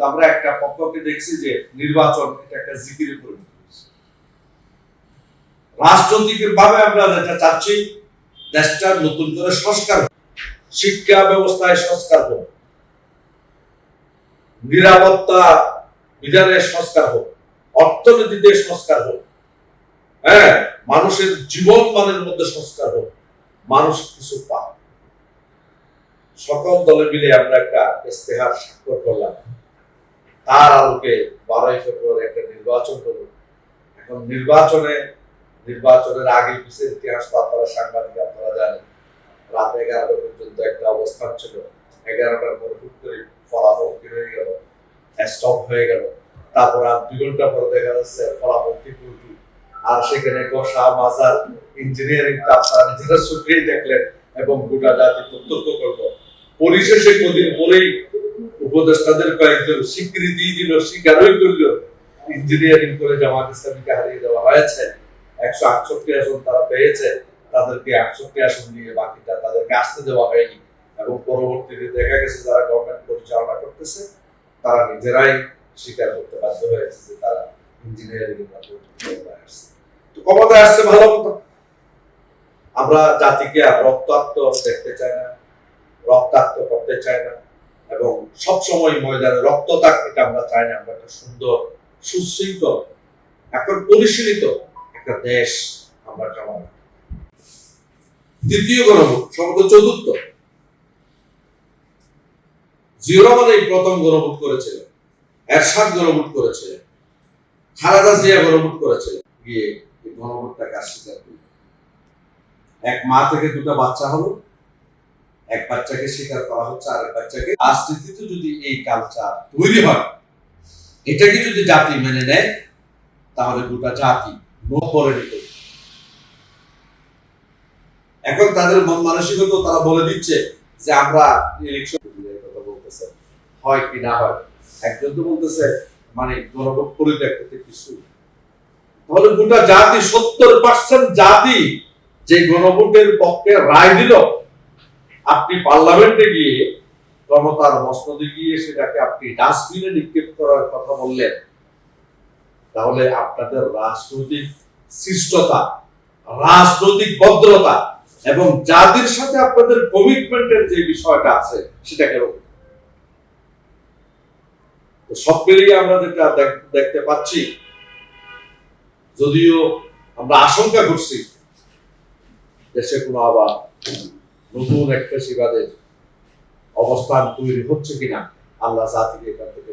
আমরা একটা পক্ষকে দেখছি যে নির্বাচন এটা একটা জিকিরে পরিণত হয়েছে। রাজনৈতিক ভাবে আমরা যেটা চাচ্ছি, দেশটা নতুন করে সংস্কার, শিক্ষা ব্যবস্থায় সংস্কার হোক, নিরাপত্তা বিধানের সংস্কার হোক, অর্থনীতিতে সংস্কার হোক, হ্যাঁ, মানুষের জীবন মানের মধ্যে সংস্কার হোক, মানুষ কিছু পায়। সকল দলে মিলে আমরা একটা ইস্তেহার স্বাক্ষর করলাম, তার আলোকে 12ই ফেব্রুয়ারি একটা নির্বাচন হলো। এখন নির্বাচনের আগে পিছের ইতিহাস তো আপনারা সাংবাদিক, আপনারা জানেন, রাত 11টা পর্যন্ত একটা অবস্থান ছিল। 11টার পর হুট করে ফলাফল কি হয়ে গেল, স্টপ হয়ে গেল। তারপর আর 2 ঘন্টা পরে দেখা যাচ্ছে ফলাফল ঠিক উল্টো। আর সেখানে কষা মাজার ইঞ্জিনিয়ারিংটা আপনারা নিজেরা চোখেই দেখলেন এবং গোটা জাতি প্রত্যক্ষ করলো। পরিশেষে কদিন পরেই উপদেষ্টাদের কয়েকজন স্বীকৃতি দিল, স্বীকারই করল ইঞ্জিনিয়ারিং করে জামাত ইসলামীকে হারিয়ে দেওয়া হয়েছে। 168 আসন তারা পেয়েছে, তাদেরকে 68 আসন নিয়ে বাকিটা তাদেরকে আসতে দেওয়া হয়নি। এবং পরবর্তীতে দেখা গেছে যারা গভর্নমেন্ট পরিচালনা করতেছে তারা নিজেরাই স্বীকার করতে বাধ্য হয়েছে যে তারা ইঞ্জিনিয়ারিং ক্ষমতায় আসছে। ভালো মতো আমরা জাতিকে আর রক্তাক্ত দেখতে চাই না, রক্তাক্ত করতে চাই না, এবং সবসময় ময়দানে রক্ত থাক এটা আমরা চাই না। আমরা একটা সুন্দর, সুশৃঙ্খল, এখন পরিশীলিত একটা দেশ আমরা কামনা। দ্বিতীয় গণভোট, সম্ভবত চতুর্থ, জিয়া রহমান এই প্রথম গণভোট করেছিলেন, এরশাদ গণভোট করেছিলেন, খালেদা জিয়া গণভোট করেছিলেন। গিয়ে গণভোটটাকে অস্বীকার করল। এক মা থেকে 2টা বাচ্চা হলো, এক বাচ্চাকে স্বীকার করা হচ্ছে, আরেক বাচ্চাকে। রাজনীতিতে যদি এই কালচার তৈরি হয়, এটাকে যদি জাতি মেনে নেয়, তাহলে গোটা জাতি নড়বড়ে নিত। এখন তাদের মন মানসিকতা তারা বলে দিচ্ছে যে আমরা ইলেকশন কথা বলতেছে, হয় কি না হয়। একজন তো বলতেছে মানে গণভোট পরিত্যাগ কিছু, তাহলে গোটা জাতি 70% জাতি যে গণভোটের পক্ষে রায় দিল, আপনি পার্লামেন্টে গিয়ে ক্ষমতার মসনদে গিয়ে সেটাকে আপনি ডাস্টবিনে নিক্ষেপ করার কথা বললেন, তাহলে আপনাদের রাজনৈতিক শিষ্টতা, রাজনৈতিক ভদ্রতা এবং জাতির সাথে আপনাদের কমিটমেন্টের যে বিষয়টা আছে সেটাকে সব মিলিয়ে আমরা যেটা দেখতে পাচ্ছি, যদিও আমরা আশঙ্কা করছি দেশে কোনো আবার নতুন একটা ফ্যাসিবাদের অবস্থান তৈরি হচ্ছে কিনা, আল্লাহ জাতিকে এখান থেকে